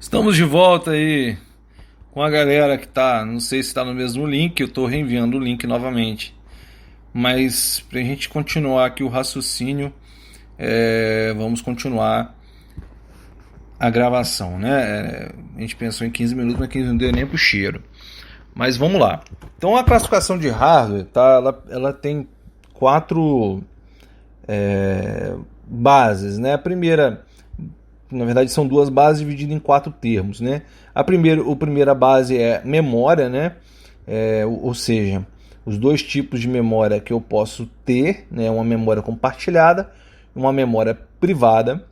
Estamos de volta aí com a galera que tá, não sei se está no mesmo link, eu estou reenviando o link novamente. Mas para a gente continuar aqui o raciocínio, vamos continuar a gravação, né? A gente pensou em 15 minutos, mas 15 minutos não deu nem pro cheiro. Mas vamos lá. Então a classificação de hardware, tá? Ela tem quatro bases, né? A primeira, na verdade, são duas bases divididas em quatro termos, né? A primeira base é memória, né? Ou seja, os dois tipos de memória que eu posso ter, né? Uma memória compartilhada e uma memória privada.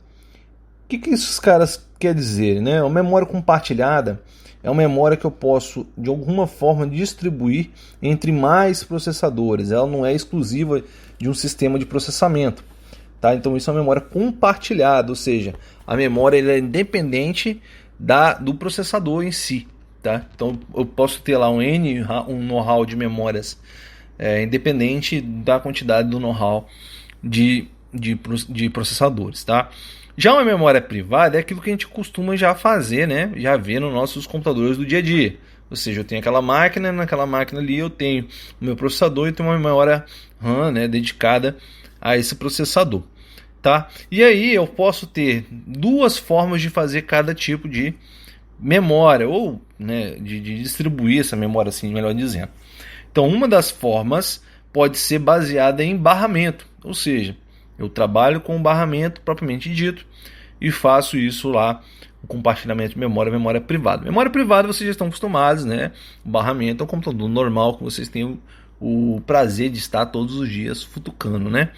O que esses caras querem dizer, né? Uma memória compartilhada é uma memória que eu posso, de alguma forma, distribuir entre mais processadores. Ela não é exclusiva de um sistema de processamento. Tá? Então isso é uma memória compartilhada, ou seja, a memória ela é independente do processador em si. Tá? Então eu posso ter lá um know-how de memórias independente da quantidade do know-how de processadores. Tá? Já uma memória privada é aquilo que a gente costuma já fazer, né? Já ver nos nossos computadores do dia a dia. Ou seja, eu tenho aquela máquina, naquela máquina ali eu tenho o meu processador e tenho uma memória RAM, né, dedicada a esse processador. Tá? E aí eu posso ter duas formas de fazer cada tipo de memória, ou né, de distribuir essa memória, assim, melhor dizendo. Então, uma das formas pode ser baseada em barramento, ou seja, eu trabalho com barramento propriamente dito e faço isso lá, o compartilhamento de memória privada. Memória privada vocês já estão acostumados, né? O barramento é um computador normal que vocês têm o prazer de estar todos os dias futucando, né?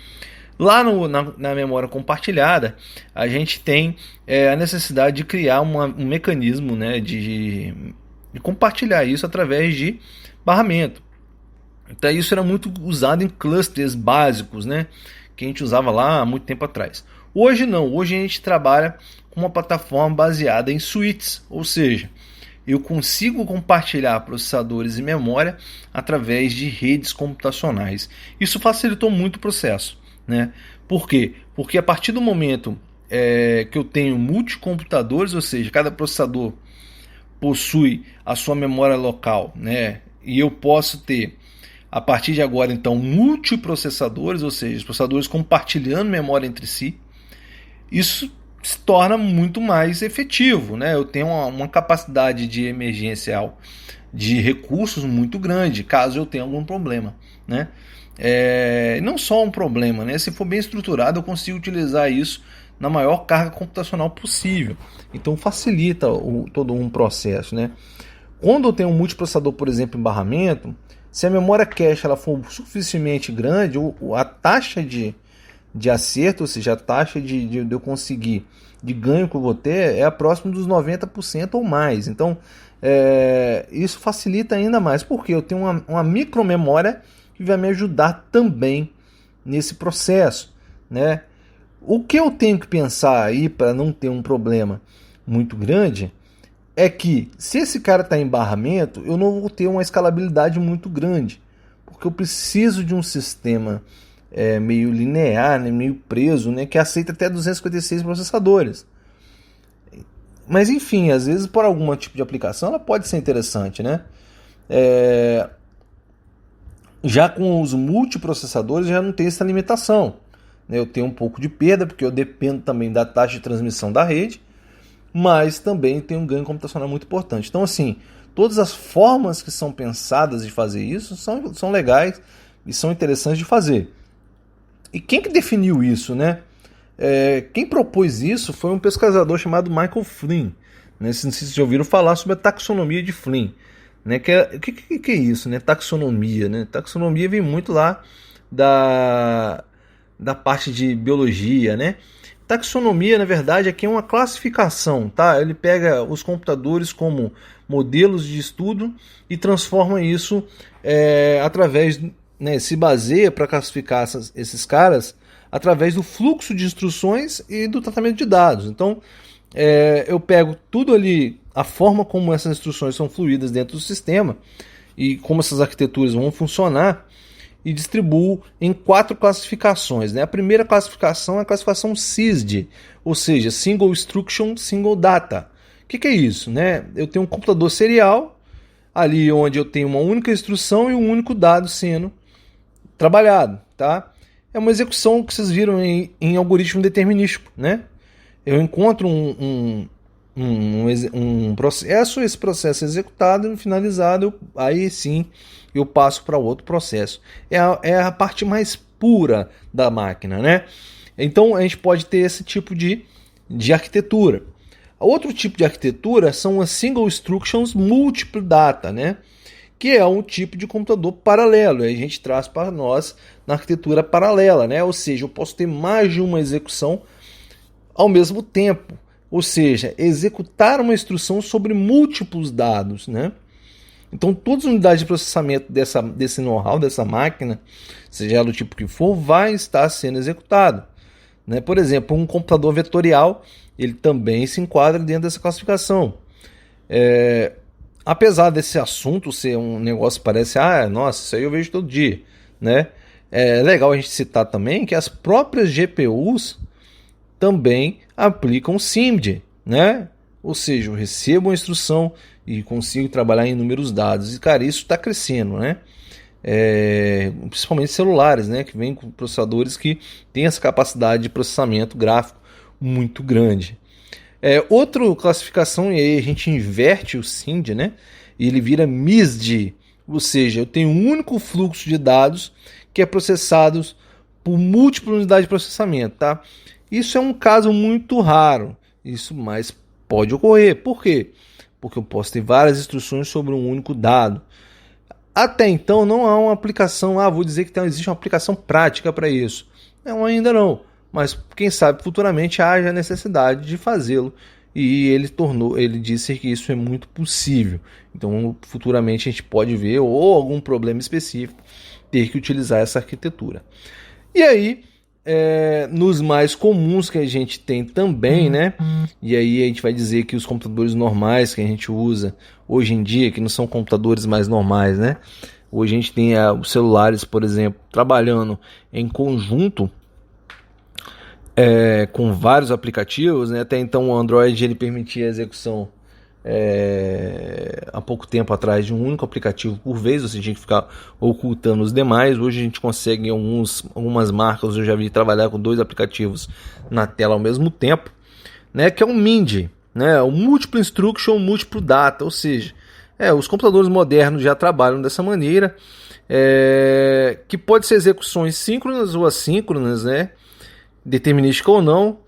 Lá na memória compartilhada, a gente tem a necessidade de criar um mecanismo, né, de compartilhar isso através de barramento. Então isso era muito usado em clusters básicos, né, que a gente usava lá há muito tempo atrás. Hoje não, hoje a gente trabalha com uma plataforma baseada em switches, ou seja, eu consigo compartilhar processadores e memória através de redes computacionais. Isso facilitou muito o processo. Né? Por quê? Porque a partir do momento que eu tenho multicomputadores, ou seja, cada processador possui a sua memória local, né? E eu posso ter, a partir de agora, então, multiprocessadores, ou seja, os processadores compartilhando memória entre si, isso se torna muito mais efetivo, né? Eu tenho uma capacidade de emergencial de recursos muito grande, caso eu tenha algum problema, né? Não só um problema, né? Se for bem estruturado, eu consigo utilizar isso na maior carga computacional possível. Então facilita todo um processo, né? Quando eu tenho um multiprocessador, por exemplo, em barramento, se a memória cache ela for suficientemente grande, a taxa de acerto, ou seja, a taxa de eu conseguir de ganho que eu vou ter é próximo dos 90% ou mais. Então isso facilita ainda mais, porque eu tenho uma micromemória que vai me ajudar também nesse processo, né? O que eu tenho que pensar aí para não ter um problema muito grande é que se esse cara está em barramento, eu não vou ter uma escalabilidade muito grande, porque eu preciso de um sistema meio linear, né, meio preso, né, que aceita até 256 processadores. Mas enfim, às vezes por algum tipo de aplicação ela pode ser interessante, né? Já com os multiprocessadores já não tem essa limitação. Eu tenho um pouco de perda, porque eu dependo também da taxa de transmissão da rede, mas também tem um ganho computacional muito importante. Então, assim, todas as formas que são pensadas de fazer isso são legais e são interessantes de fazer. E quem que definiu isso, né? Quem propôs isso foi um pesquisador chamado Michael Flynn. Não sei se vocês já ouviram falar sobre a taxonomia de Flynn. Né? O que é isso, né? Taxonomia, né? Taxonomia vem muito lá da parte de biologia, né? Taxonomia, na verdade, aqui é uma classificação, tá? Ele pega os computadores como modelos de estudo e transforma isso através, né? Se baseia para classificar esses caras através do fluxo de instruções e do tratamento de dados. Então, eu pego tudo ali, a forma como essas instruções são fluídas dentro do sistema e como essas arquiteturas vão funcionar e distribuo em 4 classificações. Né? A primeira classificação é a classificação SISD, ou seja, Single Instruction, Single Data, que é isso? Né? Eu tenho um computador serial, ali onde eu tenho uma única instrução e um único dado sendo trabalhado. Tá? É uma execução que vocês viram em algoritmo determinístico. Né? Eu encontro um processo, esse processo é executado e finalizado, aí sim eu passo para outro processo. É a parte mais pura da máquina, né? Então a gente pode ter esse tipo de arquitetura. Outro tipo de arquitetura são as Single Instructions Multiple Data, né? Que é um tipo de computador paralelo. A gente traz para nós na arquitetura paralela, né? Ou seja, eu posso ter mais de uma execução ao mesmo tempo. Ou seja, executar uma instrução sobre múltiplos dados, né? Então, todas as unidades de processamento desse know-how, dessa máquina, seja ela do tipo que for, vai estar sendo executado. Né? Por exemplo, um computador vetorial, ele também se enquadra dentro dessa classificação. Apesar desse assunto ser um negócio que parece, nossa, isso aí eu vejo todo dia. Né? É legal a gente citar também que as próprias GPUs também aplicam SIMD, né? Ou seja, eu recebo uma instrução e consigo trabalhar em inúmeros dados. E, cara, isso está crescendo, né? Principalmente celulares, né? Que vêm com processadores que têm essa capacidade de processamento gráfico muito grande. Outra classificação, e aí a gente inverte o SIMD, né? E ele vira MISD, ou seja, eu tenho um único fluxo de dados que é processado por múltiplas unidades de processamento, tá? Isso é um caso muito raro, mas pode ocorrer. Por quê? Porque eu posso ter várias instruções sobre um único dado. Até então não há uma aplicação, vou dizer que existe uma aplicação prática para isso. Não, ainda não, mas quem sabe futuramente haja necessidade de fazê-lo. E ele disse que isso é muito possível. Então futuramente a gente pode ver, ou algum problema específico, ter que utilizar essa arquitetura. E aí, nos mais comuns que a gente tem também, né? E aí a gente vai dizer que os computadores normais que a gente usa hoje em dia, que não são computadores mais normais, né? Hoje a gente tem os celulares, por exemplo, trabalhando em conjunto com vários aplicativos, né? Até então o Android ele permitia a execução há pouco tempo atrás de um único aplicativo por vez, você tinha que ficar ocultando os demais. Hoje a gente consegue algumas marcas, eu já vi trabalhar com 2 aplicativos na tela ao mesmo tempo, né, que é um MIND, né, o Multiple Instruction Multiple Data, ou seja, os computadores modernos já trabalham dessa maneira, que pode ser execuções síncronas ou assíncronas, né, determinística ou não,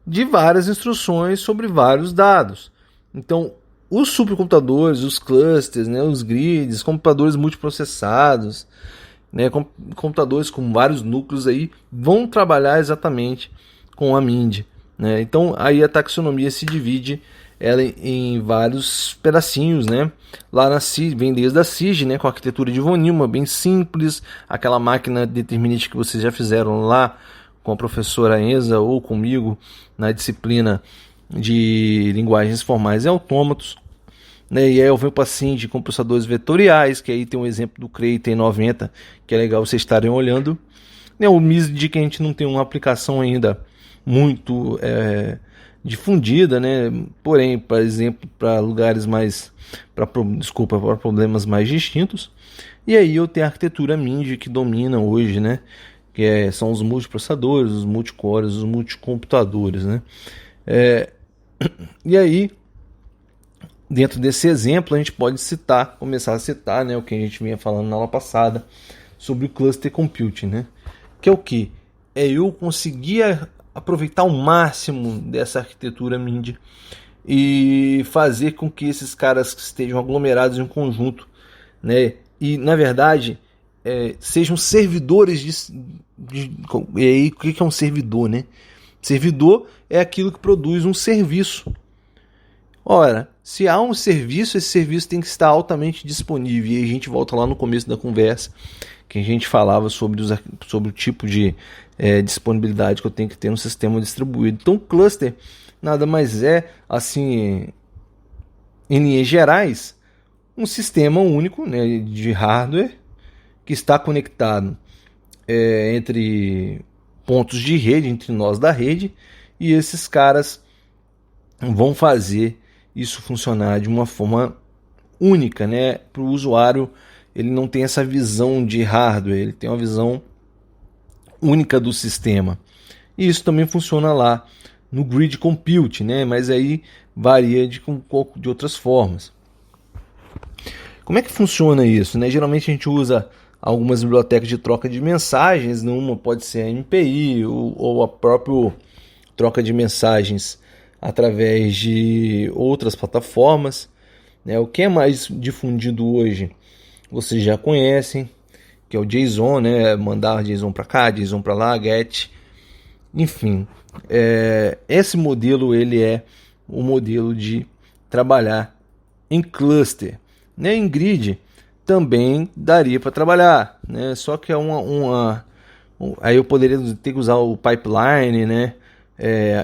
de várias instruções sobre vários dados. Então, os supercomputadores, os clusters, né, os grids, computadores multiprocessados, né, computadores com vários núcleos aí, vão trabalhar exatamente com a MIND. Né? Então, aí a taxonomia se divide ela em vários pedacinhos. Né? Lá na CIG, vem desde a CIG, né, com a arquitetura de Von Neumann, bem simples, aquela máquina determinística que vocês já fizeram lá com a professora Enza ou comigo na disciplina de linguagens formais e autômatos, né? E aí eu venho para SIMD com processadores vetoriais, que aí tem um exemplo do Cray T90, que é legal vocês estarem olhando, né? O MISD, que a gente não tem uma aplicação ainda muito difundida, né? Porém, por exemplo, para lugares mais para problemas mais distintos. E aí eu tenho a arquitetura MIND que domina hoje, né? Que são os multiprocessadores, os multicores, os multicomputadores, né? E aí, dentro desse exemplo, a gente pode começar a citar, né, o que a gente vinha falando na aula passada sobre o Cluster Computing, né? Que é o que? Eu conseguir aproveitar o máximo dessa arquitetura MIND e fazer com que esses caras que estejam aglomerados em um conjunto, né, e na verdade sejam servidores e aí, o que é um servidor, né? Servidor é aquilo que produz um serviço. Ora, se há um serviço, esse serviço tem que estar altamente disponível. E a gente volta lá no começo da conversa, que a gente falava sobre o tipo de disponibilidade que eu tenho que ter no sistema distribuído. Então, cluster nada mais é, assim, em linhas gerais, um sistema único, né, de hardware que está conectado entre pontos de rede, entre nós da rede, e esses caras vão fazer isso funcionar de uma forma única, né? Para o usuário, ele não tem essa visão de hardware, ele tem uma visão única do sistema. E isso também funciona lá no Grid Compute, né? Mas aí varia de um pouco de outras formas. Como é que funciona isso, né? Geralmente a gente usa algumas bibliotecas de troca de mensagens, uma pode ser a MPI ou a própria troca de mensagens através de outras plataformas, né? O que é mais difundido hoje, vocês já conhecem, que é o JSON, né? Mandar JSON para cá, JSON para lá, GET, enfim. Esse modelo ele é o modelo de trabalhar em cluster, né? Em grid também daria para trabalhar, né? Só que é aí eu poderia ter que usar o pipeline, né?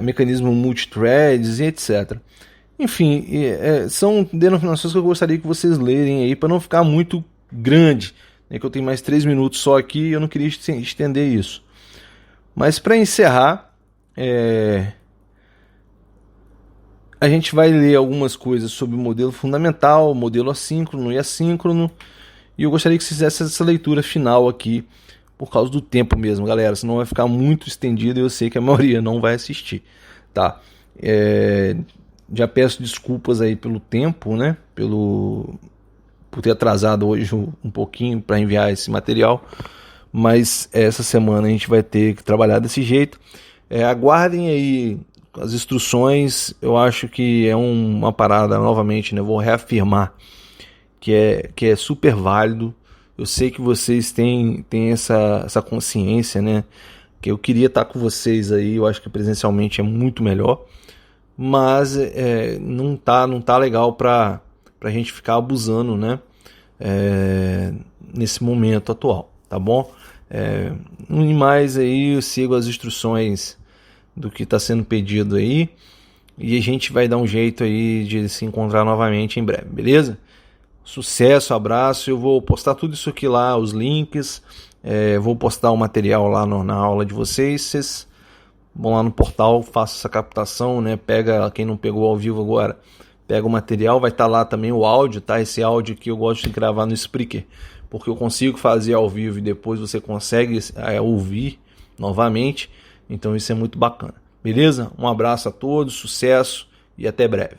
Mecanismo multithreads e etc. Enfim, são denominações que eu gostaria que vocês lerem aí para não ficar muito grande, né? Que eu tenho mais 3 minutos só aqui e eu não queria estender isso. Mas para encerrar, a gente vai ler algumas coisas sobre o modelo fundamental, modelo assíncrono e assíncrono. E eu gostaria que vocês fizessem essa leitura final aqui, por causa do tempo mesmo, galera. Senão vai ficar muito estendido e eu sei que a maioria não vai assistir, tá? Já peço desculpas aí pelo tempo, né? Por ter atrasado hoje um pouquinho para enviar esse material. Mas essa semana a gente vai ter que trabalhar desse jeito. Aguardem aí as instruções. Eu acho que é uma parada, novamente, né? Vou reafirmar que é super válido. Eu sei que vocês têm essa consciência, né? Que eu queria estar com vocês aí. Eu acho que presencialmente é muito melhor. Mas não tá legal para a gente ficar abusando, né? Nesse momento atual, tá bom? E mais aí eu sigo as instruções do que está sendo pedido aí e a gente vai dar um jeito aí de se encontrar novamente em breve, beleza? Sucesso, abraço. Eu vou postar tudo isso aqui lá, os links, vou postar o material lá na aula de vocês vão lá no portal, faça essa captação, né? Pega, quem não pegou ao vivo agora, pega o material, vai estar lá também o áudio, tá? Esse áudio que eu gosto de gravar no Spreaker, porque eu consigo fazer ao vivo e depois você consegue ouvir novamente. Então isso é muito bacana. Beleza? Um abraço a todos, sucesso e até breve.